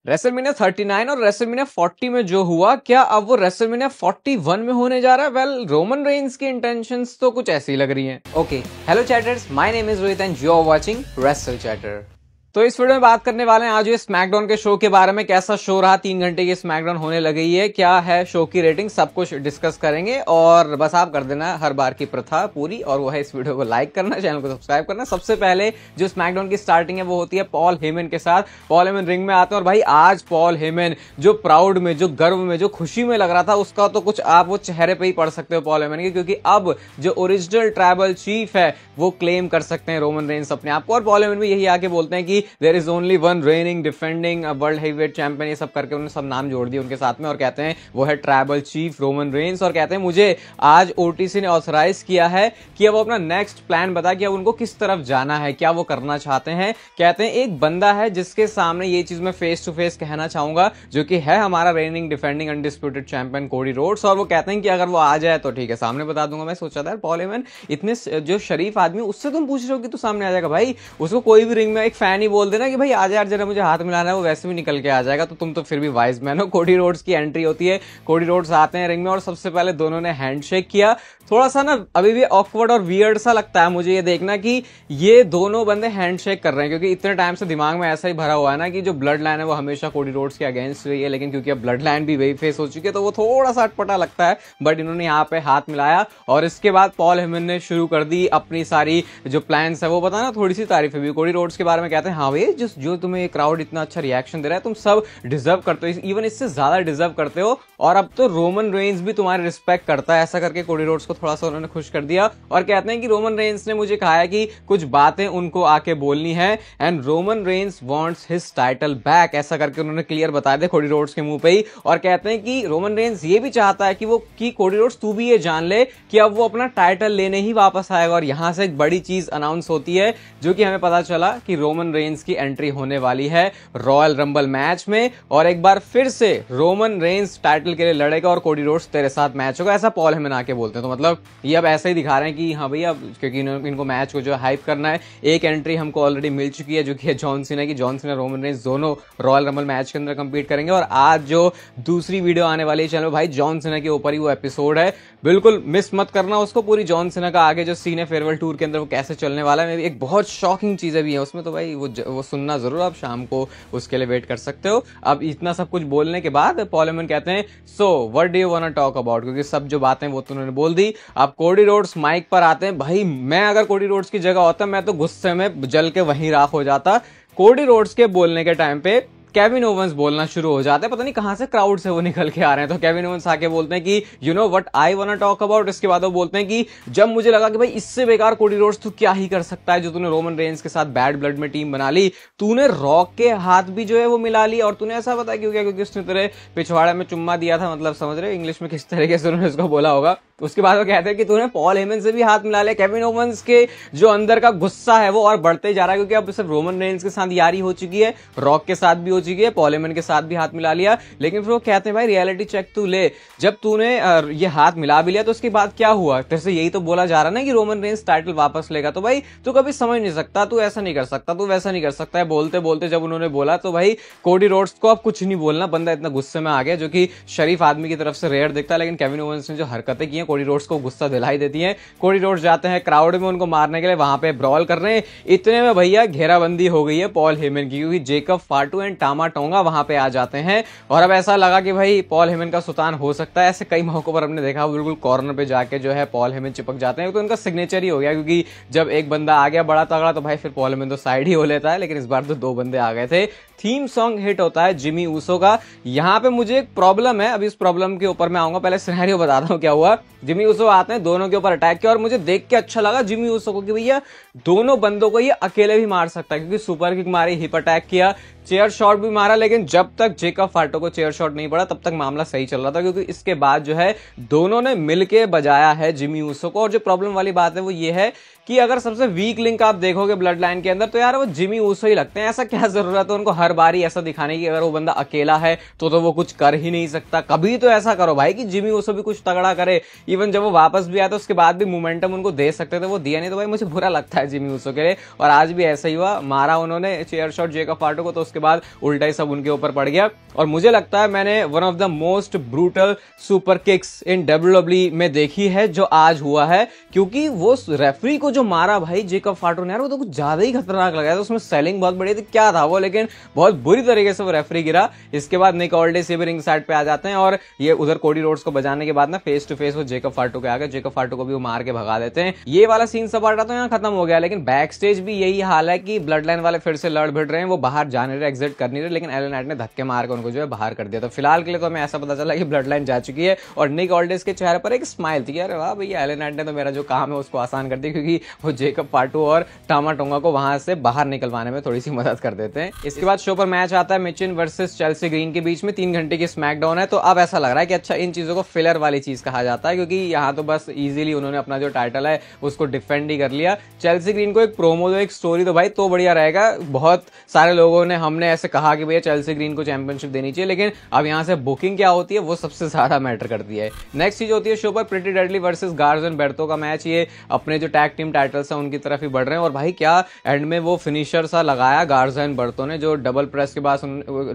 WrestleMania 39 और WrestleMania 40 में जो हुआ, क्या अब वो रेसलमेनिया 41 में होने जा रहा है? वेल, रोमन रेंस की इंटेंशंस तो कुछ ऐसी ही लग रही हैं। Okay, hello chatters, my name is Rohit and you are watching Wrestle Chatter. तो इस वीडियो में बात करने वाले हैं आज ये स्मैकडाउन के शो के बारे में। कैसा शो रहा, 3 घंटे की स्मैकडाउन होने लगी है, क्या है शो की रेटिंग, सब कुछ डिस्कस करेंगे। और बस आप कर देना हर बार की प्रथा पूरी, और वो है इस वीडियो को लाइक करना, चैनल को सब्सक्राइब करना। सबसे पहले जो स्मैकडाउन की स्टार्टिंग है वो होती है पॉल हेमन के साथ। पॉल हेमन रिंग में आते हैं और भाई आज पॉल हेमन जो प्राउड में, जो गर्व में, जो खुशी में लग रहा था, उसका तो कुछ आप वो चेहरे पे ही पढ़ सकते हो पॉल हेमन के, क्योंकि अब जो ओरिजिनल ट्राइबल चीफ है वो क्लेम कर सकते हैं रोमन रेंस अपने आप को। और पॉल हेमन भी यही आके बोलते हैं कि there is only one reigning defending world heavyweight champion, ये सब करके उन्होंने सब नाम जोड़ दिए उनके साथ में, और कहते हैं वो है ट्राइबल चीफ रोमन रेंस। और कहते हैं मुझे आज ओटीसी ने ऑथराइज किया है कि अब वो अपना नेक्स्ट प्लान बता कि अब उनको किस तरफ जाना है, क्या वो करना चाहते हैं। कहते हैं एक बंदा है जिसके सामने ये चीज मैं फेस टू फेस कहना चाहूंगा, जो कि है हमारा raining defending undisputed champion Cody Rhodes. और वो कहते हैं कि अगर वो आ जाए तो ठीक है, सामने बता दूंगा। मैं सोचा था पॉल हेमन इतने जो शरीफ आदमी, उससे तुम पूछ रहे हो कि तू सामने आ जाएगा? भाई उसको कोई भी रिंग में एक फैन ही बोल देना कि भाई आज यार जरा मुझे हाथ मिलाना है, वो वैसे भी निकल के आ जाएगा। तो तुम तो फिर भी वाइज मैन हो। कोडी रोड्स की एंट्री होती है, कोडी रोड्स आते हैं रिंग में और सबसे पहले दोनों ने हैंडशेक किया। थोड़ा सा ना अभी भी ऑकवर्ड और वियर्ड सा लगता है मुझे ये देखना कि ये दोनों बंदे हैंडशेक कर रहे हैं, क्योंकि इतने टाइम से दिमाग में ऐसा ही भरा हुआ है ना कि जो ब्लड लाइन है वो हमेशा कोडी रोड्स के अगेंस्ट हुई है, लेकिन क्योंकि अब ब्लड लाइन भी वही फेस हो चुकी है तो वो थोड़ा सा अटपटा लगता है। बट इन्होंने यहाँ पे हाथ मिलाया और इसके बाद पॉल हेमन ने शुरू कर दी अपनी सारी जो प्लान्स है वो बताना। थोड़ी सी तारीफ भी कोडी रोड्स के बारे में कहते हैं, हाँ भाई जो तुम्हें ये क्राउड इतना अच्छा रिएक्शन दे रहा है, तुम सब डिजर्व करते हो, इवन इससे ज्यादा डिजर्व करते हो, और अब तो रोमन रेंस भी तुम्हारी रिस्पेक्ट करता है। ऐसा करके कोडी रोड्स को थोड़ा सा उन्होंने खुश कर दिया और कहते हैं कि रोमन रेंस ने मुझे कहा है कि कुछ बातें उनको आके बोलनी है and Roman Reigns wants his title back. ऐसा करके उन्होंने क्लियर बता दिया कोडी रोड्स के मुंह पे ही। और कहते हैं कि रोमन रेंस ये भी चाहता है कि कोडी रोड्स तू भी ये जान ले कि अब वो अपना टाइटल लेने ही वापस आएगा। और यहां से एक बड़ी चीज अनाउंस होती है, जो कि हमें पता चला कि रोमन रेंस की एंट्री होने वाली है रॉयल रंबल मैच में, और एक बार फिर से रोमन रेंस टाइटल के लिए लड़ेगा और कोडी रोड्स तेरे साथ मैच होगा। ऐसा पॉल हेमन आके बोलते हैं। तो मतलब ये अब ऐसे ही दिखा रहे हैं कि हाँ भैया, क्योंकि इनको मैच को जो हाइप करना है। एक एंट्री हमको ऑलरेडी मिल चुकी है जो कि है जॉन सीना की। जॉन सीना रोमन रेंस दोनों रॉयल रंबल मैच के अंदर कंपीट करेंगे। और आज जो दूसरी वीडियो आने वाली है चैनल भाई, जॉन सीना के ऊपर ही वो एपिसोड है, बिल्कुल मिस मत करना उसको। पूरी जॉन सीना का आगे जो सीन है फेयरवेल टूर के अंदर वो कैसे चलने वाला है, एक बहुत शॉकिंग चीजें भी है उसमें। तो भाई वो सुनना जरूर, आप शाम को उसके लिए वेट कर सकते हो। अब इतना सब कुछ बोलने के बाद पॉल हेमन कहते हैं, so what do you want to talk about, क्योंकि सब जो बातें वो तो उन्होंने बोल दी। अब कोडी रोड्स माइक पर आते हैं। भाई मैं अगर कोडी रोड्स की जगह होता मैं तो गुस्से में जल के वहीं राख हो जाता। कोडी रोड्स के बोलने के टाइम पे केविन ओवंस बोलना शुरू हो जाते हैं। पता नहीं कहां से क्राउड से वो निकल के आ रहे हैं। तो केविन ओवंस आके बोलते हैं कि you know what I want to talk about. इसके बाद वो बोलते हैं कि जब मुझे लगा कि भाई इससे बेकार कोडी रोड्स तू क्या ही कर सकता है, जो तूने रोमन रेंस के साथ बैड ब्लड में टीम बना ली, तूने रॉक के हाथ भी जो है वो मिला ली। और तूने ऐसा बताया क्यों? क्योंकि उसने तेरे पिछवाड़े में चुम्मा दिया था। मतलब समझ रहे हो इंग्लिश में किस तरीके से उन्होंने उसको बोला होगा। उसके बाद वो कहते हैं कि तूने पॉल हेमन से भी हाथ मिला लिया। केविन ओवंस के जो अंदर का गुस्सा है वो और बढ़ते जा रहा है, क्योंकि अब सिर्फ रोमन रेंस के साथ यारी हो चुकी है, रॉक के साथ भी हो चुकी है, पॉल हेमन के साथ भी हाथ मिला लिया। लेकिन फिर वो कहते हैं भाई रियलिटी चेक तू ले, जब तूने ये हाथ मिला भी लिया तो उसके बाद क्या हुआ? तेरे से यही तो बोला जा रहा ना कि रोमन रेंस टाइटल वापस लेगा। तो भाई तू कभी समझ नहीं सकता, तू ऐसा नहीं कर सकता, तू वैसा नहीं कर सकता है। बोलते बोलते जब उन्होंने बोला तो भाई कोडी रोड्स को अब कुछ नहीं बोलना, बंदा इतना गुस्से में आ गया, जो कि शरीफ आदमी की तरफ से रेयर दिखता है। लेकिन केविन ओवंस ने जो हरकतें की हैं कोडी रोड्स को गुस्सा दिलाई देती हैं। कोडी रोड्स जाते हैं क्राउड में उनको मारने के लिए, वहां पे ब्रॉल कर रहे हैं। इतने में भैया घेराबंदी हो गई है पॉल हेमन की, क्योंकि Jacob Fatu and Tama tonga वहां पे आ जाते हैं। और अब ऐसा लगा कि भाई पॉल हेमन का सुल्तान हो सकता है। ऐसे कई मौकों पर हमने देखा बिल्कुल कॉर्नर पे जाके जो है पॉल हेमन चिपक जाते हैं। तो उनका सिग्नेचर ही हो गया, क्योंकि जब एक बंदा आ गया बड़ा तगड़ा तो भाई फिर पॉल हेमन तो साइड ही हो लेता है। लेकिन इस बार तो 2 बंदे आ गए थे। थीम सॉन्ग हिट होता है जिमी ऊसो का। यहाँ पे मुझे एक प्रॉब्लम है, अभी इस प्रॉब्लम के ऊपर मैं आऊंगा, पहले सिनेरियो बताता हूँ क्या हुआ। जिमी ऊसो आते हैं, दोनों के ऊपर अटैक किया और मुझे देख के अच्छा लगा जिमी ऊसो को कि भैया दोनों बंदों को ये अकेले भी मार सकता है, क्योंकि सुपर किक मारी, हिप अटैक किया, चेयर शॉट भी मारा। लेकिन जब तक जेकब फाटो को चेयर शॉट नहीं पड़ा तब तक मामला सही चल रहा था, क्योंकि इसके बाद जो है दोनों ने मिलके बजाया है जिमी ऊसो को। और जो प्रॉब्लम वाली बात है वो ये है कि अगर सबसे वीक लिंक आप देखोगे ब्लड लाइन के अंदर तो यार वो जिमी ऊसो ही लगते हैं। ऐसा क्या जरूरत है उनको हर बारी ऐसा दिखाने की, अगर वो बंदा अकेला है तो वो कुछ कर ही नहीं सकता। कभी तो ऐसा करो भाई कि जिमी ऊसो भी कुछ तगड़ा करे। इवन जब वो वापस भी आया तो उसके बाद भी मोमेंटम उनको दे सकते थे, वो दिया नहीं। तो भाई मुझे बुरा लगता है जिमी ऊसो के लिए, और आज भी ऐसा ही हुआ, मारा उन्होंने चेयर शॉट जेकब फाटो को तो उसके बाद उल्टा ही सब उनके ऊपर पड़ गया। और मुझे लगता है मैंने one of the most brutal super kicks in WWE में देखी है जो आज हुआ है, क्योंकि वो रेफरी को जो मारा भाई जेकब फाटो ने यार, वो तो कुछ ज्यादा ही खतरनाक लगा था। उसमें सेलिंग बहुत बढ़िया थी, क्या था वो, लेकिन बहुत बुरी तरीके से वो रेफरी गिरा। इसके बाद निक ऑल्डिस ये भी रिंग साइड पे आ जाते हैं और ये उधर कोडी रोड्स को बजाने के बाद ना फेस टू फेस वो जेकब फाटो के आगे, जेकब फाटो को भी वो मार के भगा देते हैं। ये वाला सीन सब तो यहाँ खत्म हो गया, लेकिन बैक स्टेज भी यही हाल है कि ब्लड लाइन वाले फिर से लड़ भिड़ रहे हैं, वो बाहर जा नहीं रहे, एग्जिट कर नहीं रहे, लेकिन एलन नाइट ने धक्के मार के उनको जो है बाहर कर दिया। तो फिलहाल के लिए तो हमें ऐसा पता चला कि ब्लड लाइन जा चुकी है और निक ऑल्डिस के चेहरे पर एक स्माइल थी, अरे वाह भैया एलन नाइट ने तो मेरा जो काम है उसको आसान कर दिया, क्योंकि वो जेकब फाटो और टामा टोंगा को वहां से बाहर निकलवाने में थोड़ी सी मदद कर देते हैं। इसके बाद शो पर मैच आता है मिचिन वर्सेस चेल्सी ग्रीन के बीच में, 3 घंटे की स्मैकडाउन है। तो अब ऐसा लग रहा है कि अच्छा इन चीजों को फिलर वाली चीज कहा जाता है, क्योंकि यहाँ तो बस इजीली उन्होंने अपना जो टाइटल है उसको डिफेंड ही कर लिया। चेल्सी ग्रीन को एक प्रोमो दो, एक स्टोरी तो भाई तो बढ़िया रहेगा। बहुत सारे लोगों ने हमने ऐसे कहा कि भैया चेल्सी ग्रीन को चैंपियनशिप देनी चाहिए, लेकिन अब यहाँ से बुकिंग क्या होती है वो सबसे ज्यादा मैटर करती है। नेक्स्ट चीज होती है शो पर प्रिटी डेडली वर्सेस गार्जन बेर्तो का मैच। ये अपने जो टैग टीम टाइटल्स हैं उनकी तरफ ही बढ़ रहे हैं, और भाई क्या एंड में वो फिनिशर सा लगाया गार्जन बेर्तो ने, जो डबल प्रेस के बाद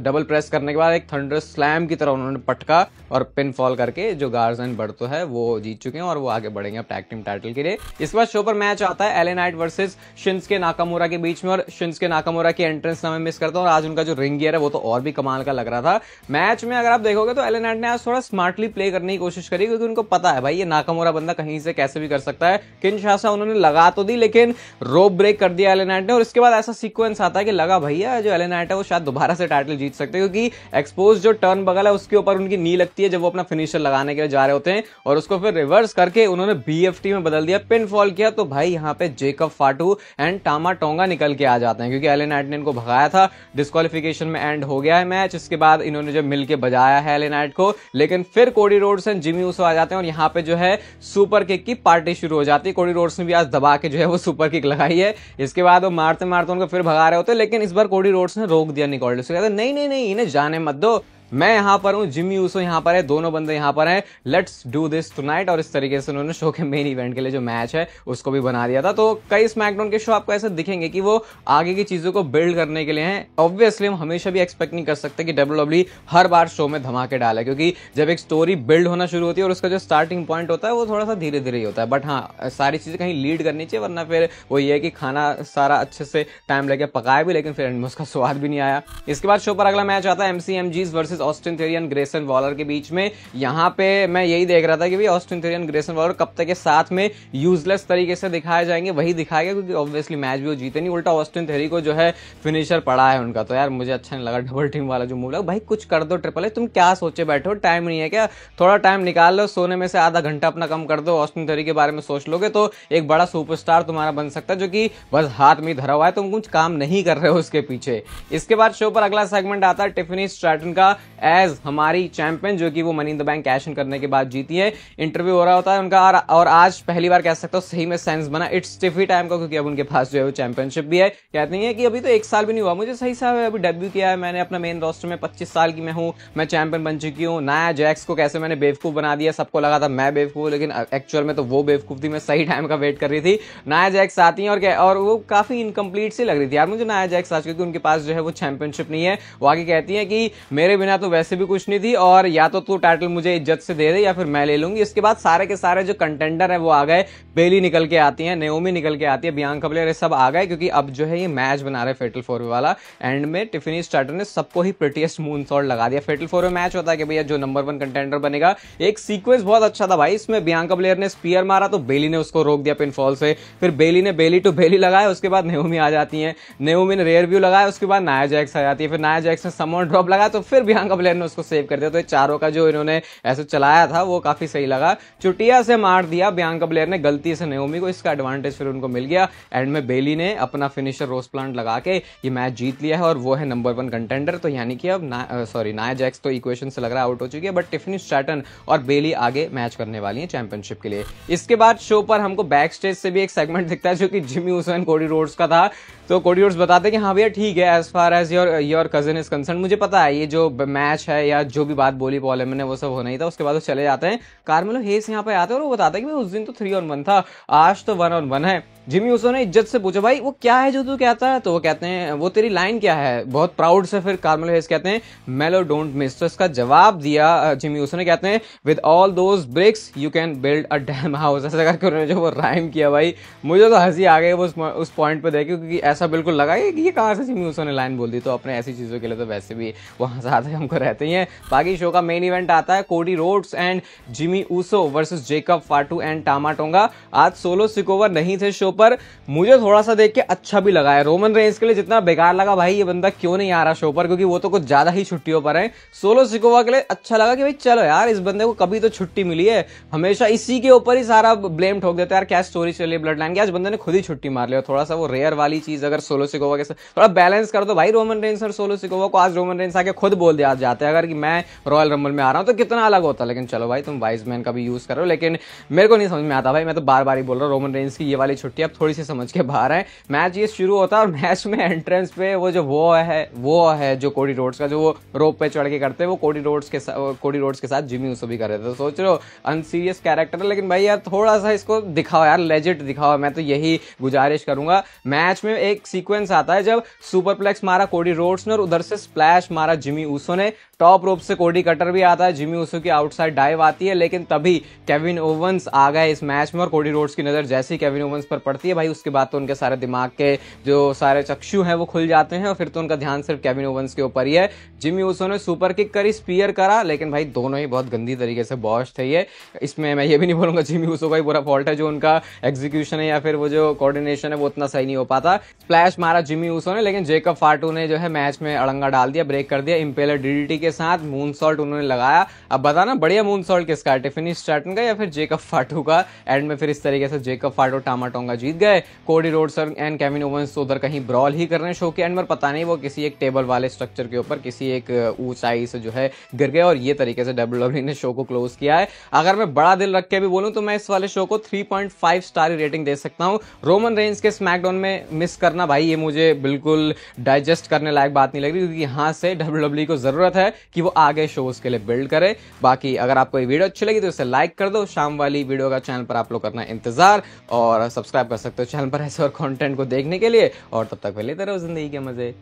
डबल प्रेस करने के बाद एक थंडर स्लैम की तरह उन्होंने पटका और पिन फॉल करके जो गार्जन बेर्तो है वो जीत चुके हैं और वो आगे बढ़ेंगे अब टैग टीम टाइटल के लिए। इसके बाद शो पर मैच आता है एले नाइट वर्सेस शिंसके नाकामुरा के बीच में, और शिंसके नाकामुरा की एंट्रेंस मैं मिस करता हूं, और आज उनका जो रिंग गियर है वो तो और भी कमाल का लग रहा था। मैच में अगर आप देखोगे तो एले नाइट ने आज थोड़ा स्मार्टली प्ले करने की कोशिश करी, क्योंकि उनको पता है भाई ये नाकामुरा बंदा कहीं से कैसे भी कर सकता है। किनशासा उन्होंने लगा तो दी, लेकिन रोप ब्रेक कर दिया एले नाइट ने, और इसके बाद ऐसा सीक्वेंस आता है कि लगा भैया जो एले नाइट है वो शायद दोबारा से टाइटल जीत सकते हैं, क्योंकि एक्सपोज जो टर्न बगल है उसके ऊपर उनकी नी लगती है जब वो अपना फिनिशर लगाने के लिए जा रहे होते हैं, और उसको फिर रिवर्स करके उन्होंने बीएफटी में बदल दिया, पिन फॉल किया। तो भाई यहाँ पे Jacob Fatu and Tama tonga निकल के आ जाते हैं, क्योंकि एले नाइट ने इनको भगाया था। डिस्क्वालिफिकेशन में एंड हो गया है मैच। इसके बाद इन्होंने जब मिलके बजाया है एले नाइट को, लेकिन फिर Cody Rhodes and Jimmy Uso आ जाते हैं और यहाँ पे जो है सुपर किक की पार्टी शुरू हो जाती है। कोडी रोड्स ने भी आज दबा के जो है वो सुपर किक लगाई है। इसके बाद वो मारते मारते उनको फिर भगा रहे होते, लेकिन इस बार कोडी रोड्स ने रोक दिया निक ऑल्डिस को, कहते नहीं नहीं नहीं इन्हें जाने मत दो, मैं यहां पर हूं, जिमी ऊसो यहां पर है, दोनों बंदे यहां पर हैं, लेट्स डू दिस टुनाइट। और इस तरीके से उन्होंने शो के मेन इवेंट के लिए जो मैच है उसको भी बना दिया था। तो कई स्मैकडाउन के शो आपको ऐसे दिखेंगे कि वो आगे की चीजों को बिल्ड करने के लिए हैं। ऑब्वियसली हम हमेशा भी एक्सपेक्ट नहीं कर सकते कि डब्ल्यूडब्ल्यूई हर बार शो में धमाके डाले, क्योंकि जब एक स्टोरी बिल्ड होना शुरू होती है और उसका जो स्टार्टिंग पॉइंट होता है वो थोड़ा सा धीरे धीरे ही होता है। बट हाँ, सारी चीजें कहीं लीड करनी चाहिए, वरना फिर वो ये है कि खाना सारा अच्छे से टाइम लगे पकाए भी, लेकिन फिर एंड में उसका स्वाद भी नहीं आया। इसके बाद शो पर अगला मैच आता है MCMGs versus Austin Theory and Grayson Waller के बीच में। यहां पे मैं यही देख रहा था कि भाई Austin Theory and Grayson Waller कब तक के साथ में यूजलेस तरीके से दिखाए जाएंगे, वही दिखाएगा, क्योंकि ऑब्वियसली मैच भी वो जीते नहीं, उल्टा ऑस्टिन थियरी को जो है फिनिशर पड़ा है उनका। तो यार मुझे अच्छा नहीं लगा डबल टीम वाला जो मूव लगा। भाई कुछ कर दो ट्रिपल एच, तुम क्या सोचे बैठे हो, टाइम नहीं है क्या? थोड़ा टाइम निकाल लो, सोने में से आधा घंटा अपना कम कर दो, ऑस्टिन थियरी के बारे में सोच लोगे तो एक बड़ा सुपरस्टार तुम्हारा बन सकता है, जो कि बस हाथ में धरा हुआ है, तुम कुछ काम नहीं कर रहे हो उसके पीछे। इसके बाद शो पर अगला सेगमेंट आता है टिफनी स्ट्रैटन का एज हमारी चैंपियन, जो कि वो money in the bank cash in करने के बाद जीती है। इंटरव्यू हो रहा होता है उनका, और आज पहली बार कह सकता हूँ सही में सेंस बना इट्स टिफी टाइम का, क्योंकि अब उनके पास जो है वो चैंपियनशिप भी है। कहती है कि अभी तो 1 साल भी नहीं हुआ मुझे, सही साहब अभी डेब्यू किया है मैंने अपना मेन रोस्टर में, 25 साल की मैं हूं, मैं चैंपियन बन चुकी हूँ। नाया जैक्स को कैसे मैंने बेवकूफ बना दिया, सबको लगा था मैं बेवकूफ, लेकिन एक्चुअल में तो वो बेवकूफ थी, मैं सही टाइम का वेट कर रही थी। नाया जैक्स आती है और वो काफी इनकम्प्लीट सी लग रही थी यार मुझे नाया जैक्स आज, क्योंकि उनके पास जो है वो चैंपियनशिप नहीं है। वो आगे कहती है कि मेरे बिना तो वैसे भी कुछ नहीं थी, और या तो तू टाइटल मुझे इज्जत से दे दे या फिर मैं ले लूंगी। इसके बाद सारे के सारे जो कंटेंडर है वो आ गए, बेली निकल के आती है, नेओमी निकल के आती है, बियांका ब्लेयर, ये सब आ गए, क्योंकि अब जो है ये मैच बना रहे फेटल 4 वाला। एंड में टिफनी स्ट्रैटन ने सबको ही प्रिटीएस्ट मून सॉल्ट लगा दिया। फेटल 4 में मैच होता है कि भैया जो नंबर 1 कंटेंडर बनेगा। एक सीक्वेंस बहुत अच्छा था भाई, इसमें बियांका ब्लेयर ने स्पीयर मारा तो बेली ने उसको रोक दिया पिनफॉल से, फिर बेली ने बेली टू बेली लगाया, उसके बाद नेओमी आ जाती है, नेओमी ने रेयर व्यू लगाया, उसके बाद नाया जैक्स आ जाती है, फिर नाया जैक्स ने समवन ड्रॉप लगाया, तो फिर बियांका ब्लेयर ने उसको सेव कर दिया। तो ये चारों का जो इन्होंने ऐसे चलाया था वो काफी सही लगा। चुटिया से मार दिया बियांका ब्लेयर ने गलती से नाओमी को, इसका एडवांटेज फिर उनको मिल गया। एंड में बेली ने अपना फिनिशर रोज प्लांट लगा के ये मैच जीत लिया है और वो है नंबर 1 कंटेंडर। तो यानी कि अब नाया जैक्स तो इक्वेशन से लग रहा है आउट हो चुकी है, बट टिफनी स्ट्रैटन और बेली आगे मैच करने वाली है चैंपियनशिप के लिए। इसके बाद शो पर हमको बैक स्टेज से भी एक सेगमेंट दिखता है जो कि Jimmy Uso and Cody Rhodes का था। तो कोडी रोड्स बताते हैं कि हाँ भैया ठीक है, as far as your cousin is concerned, मुझे पता है ये जो मैच है या जो भी बात बोली पॉल ने वो सब होना ही था। उसके बाद वो चले जाते हैं। कार्मेलो हेस यहाँ पे आते हैं और वो बताता है कि उस दिन तो 3-on-1 था, आज तो 1-on-1 है। जिमी ऊसो ने इज्जत से पूछा भाई वो क्या है जो तू कहता है, तो वो कहते हैं वो तेरी लाइन क्या है, बहुत प्राउड से फिर कार्मेलो हेस कहते हैं मेलो डोंट मिस। तो इसका जवाब दिया जिमी ऊसो ने, कहते हैं with all those bricks you can build a damn house. ऐसा करके उन्होंने जो वो राइम किया भाई, मुझे तो हंसी आ गई उस पॉइंट पे देखे, क्योंकि ऐसा बिल्कुल लगा कि ये कहाँ से जिमी ऊसो ने लाइन बोल दी। तो अपने ऐसी चीजों के लिए तो वैसे भी वो हंसाते हमको रहते ही हैं। बाकी शो का मेन इवेंट आता है Cody Rhodes and Jimmy Uso versus Jacob Fatu and Tama Tonga. आज सोलो सिकोवा नहीं थे शो पर, मुझे थोड़ा सा देख के अच्छा भी लगा है। रोमन रेंस के लिए जितना बेकार लगा भाई ये बंदा क्यों नहीं आ रहा शो पर, क्योंकि वो तो कुछ ज्यादा ही छुट्टियों पर है। सोलो सिकोवा के लिए अच्छा लगा कि भाई चलो यार इस बंदे को कभी तो छुट्टी मिली है, हमेशा इसी के ऊपर ही सारा ब्लेम ठोक देते हैं यार, क्या स्टोरी चली ब्लड लाइन की, आज बंदे ने खुद ही छुट्टी मार लिया। थोड़ा सा वो रेयर वाली चीज अगर सोलो सिकोवा के साथ थोड़ा बैलेंस कर दो भाई रोमन रेंस और सोलो सिकोवा को। आज रोमन रेंस आके खुद बोल दिया जाते हैं अगर कि मैं रॉयल रंबल में आ रहा हूं तो कितना अलग होता। लेकिन चलो भाई तुम वाइज मैन का भी यूज करो, लेकिन मेरे को नहीं समझ में आता भाई, मैं तो बार बार ही बोल रहा हूँ रोमन रेंस की ये वाली छुट्टी अब थोड़ी सी समझ के बाहर है। मैच ये शुरू होता है और मैच में एंट्रेंस पे वो है जो कोडी रोड्स का जो वो रोप पे चढ़ के करते हैं, वो कोडी रोड्स के साथ जिमी ऊसो भी कर रहे थे। तो सोच रहे हो अनसीरियस कैरेक्टर है, लेकिन भाई यार थोड़ा सा इसको दिखाओ यार, लेजिट दिखाओ, मैं तो यही गुजारिश करूंगा। मैच में एक सीक्वेंस आता है जब सुपरप्लेक्स मारा कोडी रोड्स ने और उधर से स्प्लैश मारा जिमी ऊसो ने, टॉप रोप से कोडी कटर भी आता है, जिमी ऊसो की आउटसाइड डाइव आती है, लेकिन तभी केविन ओवंस आ गए इस मैच में और कोडी रोड्स की नजर जैसी केविन ओवंस पर पड़ती है भाई उसके बाद तो उनके सारे दिमाग के जो सारे चक्षु हैं वो खुल जाते हैं और फिर तो उनका ध्यान सिर्फ केविन ओवंस के ऊपर ही है। जिमी ऊसो ने सुपर किक करी, स्पीयर करा, लेकिन भाई दोनों ही बहुत गंदी तरीके से बॉश थे ये। इसमें मैं ये भी नहीं बोलूंगा जिमी ऊसो का ही बुरा फॉल्ट है, जो उनका एग्जीक्यूशन है या फिर वो जो कोऑर्डिनेशन है वो उतना सही नहीं हो पाता। स्प्लैश मारा जिमी ऊसो ने, लेकिन जेकब फाटू ने जो है मैच में अड़ंगा डाल दिया, ब्रेक कर दिया इम्पेलर डीडीटी के साथ, मूनसॉल्ट उन्होंने लगाया। अब बताना बढ़िया मूनसॉल्ट किसका, टिफनी स्ट्रैटन का या फिर जेकब फाटू का। एंड में फिर इस तरीके से जेकब फाटू टामा टोंगा जीत गए। कोडी रोड्स एंड केविन ओवंस उधर कहीं ब्रॉल ही कर रहे हैं शो के एंड में, पता नहीं वो किसी एक टेबल वाले स्ट्रक्चर के ऊपर किसी एक ऊंचाई से जो है गिर गए और ये तरीके से डब्ल्यूडब्ल्यूई ने शो को क्लोज किया है। अगर मैं बड़ा दिल रख के भी बोलूं तो मैं इस वाले शो को 3.5 स्टार रेटिंग दे सकता हूं। रोमन रेंस के स्मैकडाउन में मिस करना भाई ये मुझे बिल्कुल डाइजेस्ट करने लायक बात नहीं लग रही, क्योंकि यहां से डब्ल्यूडब्ल्यूई को जरूरत है कि वो आगे शोज के लिए बिल्ड करे। बाकी अगर आपको ये वीडियो अच्छी लगी तो इसे लाइक कर दो, शाम वाली वीडियो का चैनल पर आप लोग करना इंतजार और सब्सक्राइब कर सकते हो चैनल पर ऐसे और कंटेंट को देखने के लिए। और तब तक पहले तरह जिंदगी के मजे।